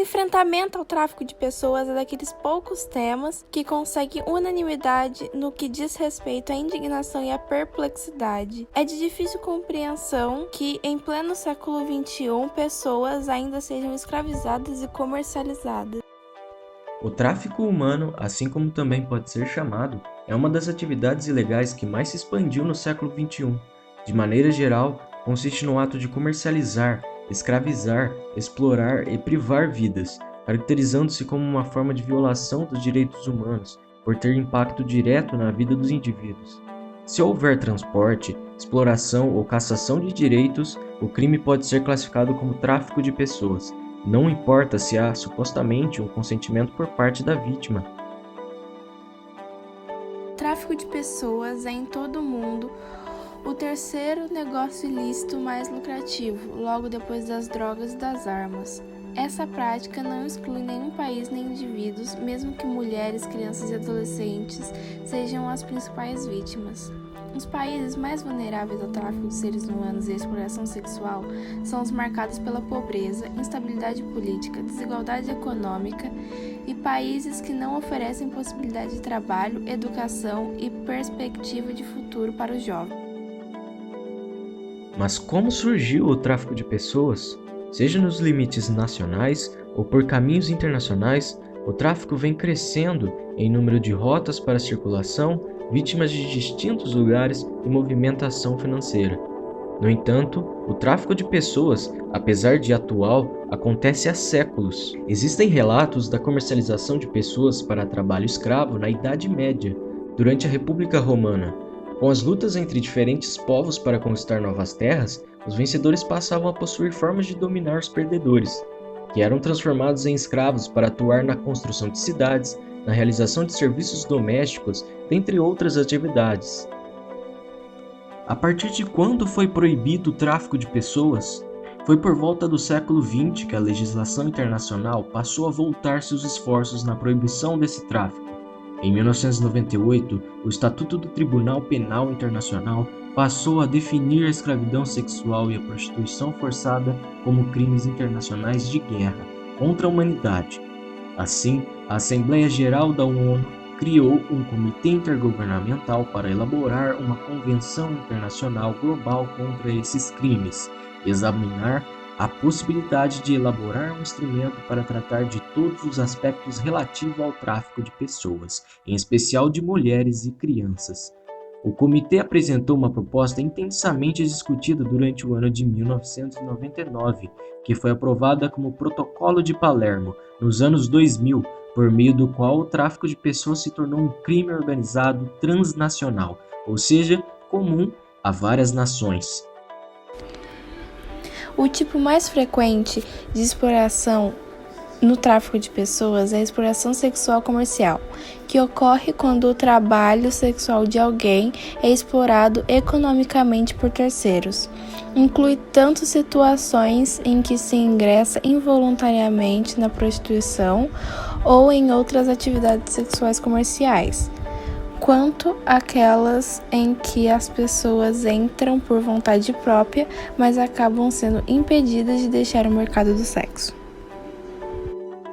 enfrentamento ao tráfico de pessoas é daqueles poucos temas que conseguem unanimidade no que diz respeito à indignação e à perplexidade. É de difícil compreensão que, em pleno século XXI, pessoas ainda sejam escravizadas e comercializadas. O tráfico humano, assim como também pode ser chamado, é uma das atividades ilegais que mais se expandiu no século XXI. De maneira geral, consiste no ato de comercializar, escravizar, explorar e privar vidas, caracterizando-se como uma forma de violação dos direitos humanos, por ter impacto direto na vida dos indivíduos. Se houver transporte, exploração ou cassação de direitos, o crime pode ser classificado como tráfico de pessoas. Não importa se há supostamente um consentimento por parte da vítima. Tráfico de pessoas é em todo o mundo o terceiro negócio ilícito mais lucrativo, logo depois das drogas e das armas. Essa prática não exclui nenhum país nem indivíduos, mesmo que mulheres, crianças e adolescentes sejam as principais vítimas. Os países mais vulneráveis ao tráfico de seres humanos e à exploração sexual são os marcados pela pobreza, instabilidade política, desigualdade econômica e países que não oferecem possibilidade de trabalho, educação e perspectiva de futuro para os jovens. Mas como surgiu o tráfico de pessoas? Seja nos limites nacionais ou por caminhos internacionais, o tráfico vem crescendo em número de rotas para circulação, vítimas de distintos lugares e movimentação financeira. No entanto, o tráfico de pessoas, apesar de atual, acontece há séculos. Existem relatos da comercialização de pessoas para trabalho escravo na Idade Média, durante a República Romana. Com as lutas entre diferentes povos para conquistar novas terras, os vencedores passavam a possuir formas de dominar os perdedores, que eram transformados em escravos para atuar na construção de cidades, na realização de serviços domésticos, dentre outras atividades. A partir de quando foi proibido o tráfico de pessoas? Foi por volta do século XX que a legislação internacional passou a voltar seus esforços na proibição desse tráfico. Em 1998, o Estatuto do Tribunal Penal Internacional passou a definir a escravidão sexual e a prostituição forçada como crimes internacionais de guerra contra a humanidade. Assim, a Assembleia Geral da ONU criou um comitê intergovernamental para elaborar uma convenção internacional global contra esses crimes, examinar a possibilidade de elaborar um instrumento para tratar de todos os aspectos relativos ao tráfico de pessoas, em especial de mulheres e crianças. O comitê apresentou uma proposta intensamente discutida durante o ano de 1999, que foi aprovada como Protocolo de Palermo, nos anos 2000, por meio do qual o tráfico de pessoas se tornou um crime organizado transnacional, ou seja, comum a várias nações. O tipo mais frequente de exploração no tráfico de pessoas é a exploração sexual comercial, que ocorre quando o trabalho sexual de alguém é explorado economicamente por terceiros. Inclui tanto situações em que se ingressa involuntariamente na prostituição ou em outras atividades sexuais comerciais, quanto aquelas em que as pessoas entram por vontade própria, mas acabam sendo impedidas de deixar o mercado do sexo.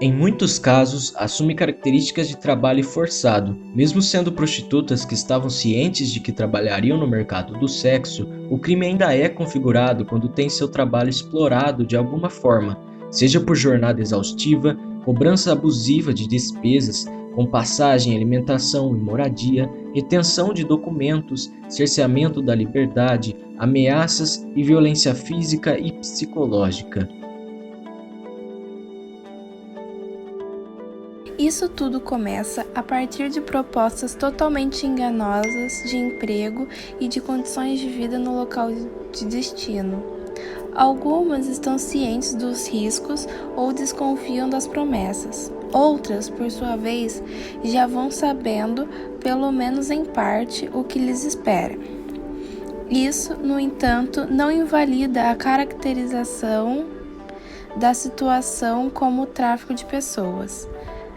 Em muitos casos, assume características de trabalho forçado. Mesmo sendo prostitutas que estavam cientes de que trabalhariam no mercado do sexo, o crime ainda é configurado quando tem seu trabalho explorado de alguma forma, seja por jornada exaustiva, cobrança abusiva de despesas, com passagem, alimentação e moradia, retenção de documentos, cerceamento da liberdade, ameaças e violência física e psicológica. Isso tudo começa a partir de propostas totalmente enganosas de emprego e de condições de vida no local de destino. Algumas estão cientes dos riscos ou desconfiam das promessas. Outras, por sua vez, já vão sabendo, pelo menos em parte, o que lhes espera. Isso, no entanto, não invalida a caracterização da situação como tráfico de pessoas.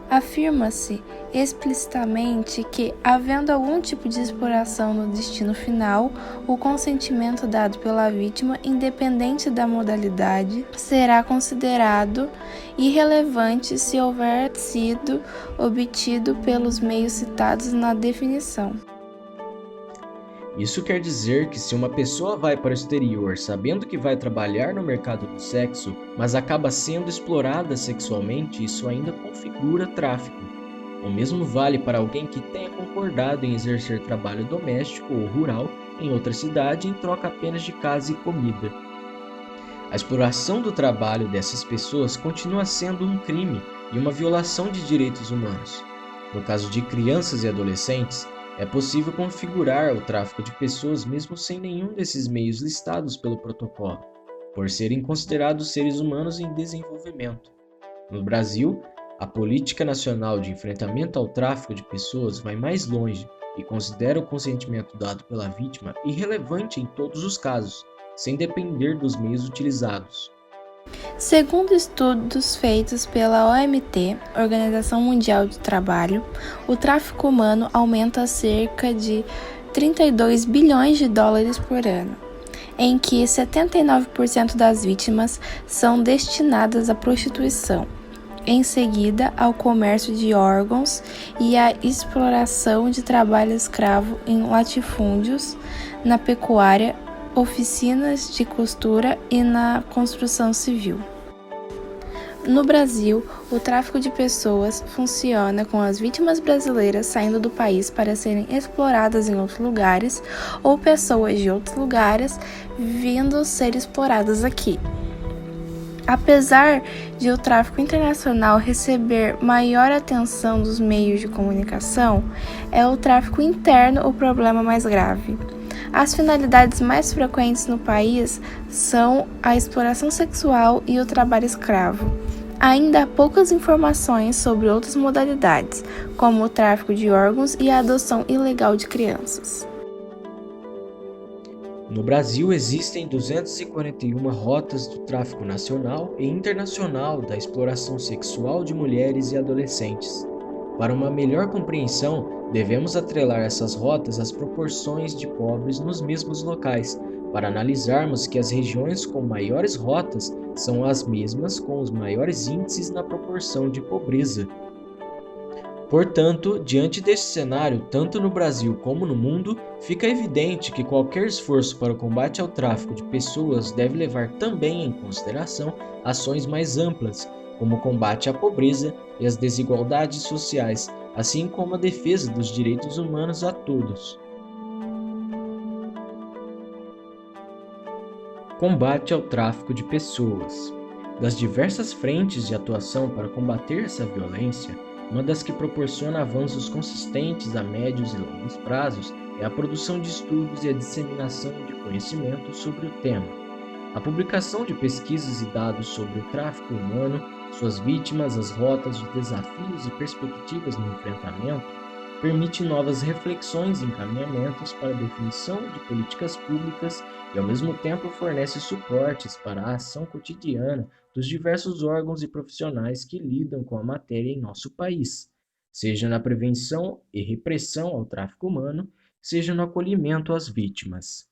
Afirma-se explicitamente que, havendo algum tipo de exploração no destino final, o consentimento dado pela vítima, independente da modalidade, será considerado irrelevante se houver sido obtido pelos meios citados na definição. Isso quer dizer que se uma pessoa vai para o exterior sabendo que vai trabalhar no mercado do sexo, mas acaba sendo explorada sexualmente, isso ainda configura tráfico. O mesmo vale para alguém que tenha concordado em exercer trabalho doméstico ou rural em outra cidade em troca apenas de casa e comida. A exploração do trabalho dessas pessoas continua sendo um crime e uma violação de direitos humanos. No caso de crianças e adolescentes, é possível configurar o tráfico de pessoas mesmo sem nenhum desses meios listados pelo protocolo, por serem considerados seres humanos em desenvolvimento. No Brasil, a Política Nacional de Enfrentamento ao Tráfico de Pessoas vai mais longe e considera o consentimento dado pela vítima irrelevante em todos os casos, sem depender dos meios utilizados. Segundo estudos feitos pela OMT, Organização Mundial do Trabalho, o tráfico humano aumenta a cerca de 32 bilhões de dólares por ano, em que 79% das vítimas são destinadas à prostituição, em seguida ao comércio de órgãos e à exploração de trabalho escravo em latifúndios, na pecuária, oficinas de costura e na construção civil. No Brasil, o tráfico de pessoas funciona com as vítimas brasileiras saindo do país para serem exploradas em outros lugares ou pessoas de outros lugares vindo ser exploradas aqui. Apesar de o tráfico internacional receber maior atenção dos meios de comunicação, é o tráfico interno o problema mais grave. As finalidades mais frequentes no país são a exploração sexual e o trabalho escravo. Ainda há poucas informações sobre outras modalidades, como o tráfico de órgãos e a adoção ilegal de crianças. No Brasil, existem 241 rotas do tráfico nacional e internacional da exploração sexual de mulheres e adolescentes. Para uma melhor compreensão, devemos atrelar essas rotas às proporções de pobres nos mesmos locais, para analisarmos que as regiões com maiores rotas são as mesmas com os maiores índices na proporção de pobreza. Portanto, diante deste cenário, tanto no Brasil como no mundo, fica evidente que qualquer esforço para o combate ao tráfico de pessoas deve levar também em consideração ações mais amplas, como o combate à pobreza e às desigualdades sociais, assim como a defesa dos direitos humanos a todos. Combate ao tráfico de pessoas. Das diversas frentes de atuação para combater essa violência, uma das que proporciona avanços consistentes a médios e longos prazos é a produção de estudos e a disseminação de conhecimento sobre o tema. A publicação de pesquisas e dados sobre o tráfico humano, suas vítimas, as rotas, os desafios e perspectivas no enfrentamento permite novas reflexões e encaminhamentos para a definição de políticas públicas e, ao mesmo tempo, fornece suportes para a ação cotidiana dos diversos órgãos e profissionais que lidam com a matéria em nosso país, seja na prevenção e repressão ao tráfico humano, seja no acolhimento às vítimas.